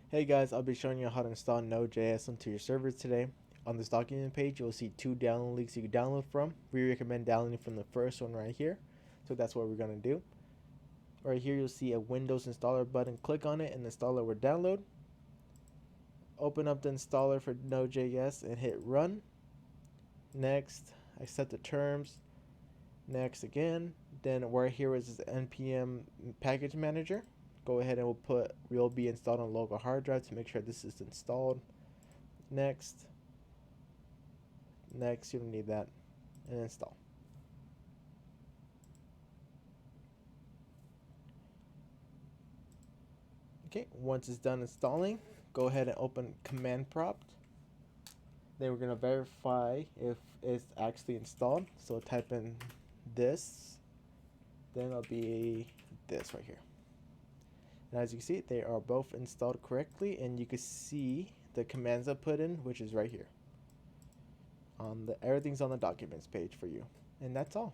Hey guys, I'll be showing you how to install NodeJS onto your servers today. On this document page, you'll see two download links you can download from. We recommend downloading from the first one right here. So that's what we're going to do. Right here, you'll see a Windows installer button. Click on it and the installer will download. Open up the installer for Node.js and hit run. Next, accept the terms. Next again. Then right here is this npm package manager. Go ahead and we'll be installed on local hard drive to make sure this is installed. Next, you don't need that, and install. Okay, once it's done installing, go ahead and open command prompt. Then we're gonna verify if it's actually installed. So type in this, then it'll be this right here. And as you can see, they are both installed correctly, and you can see the commands I put in, which is right here. Everything's on the documents page for you, and that's all.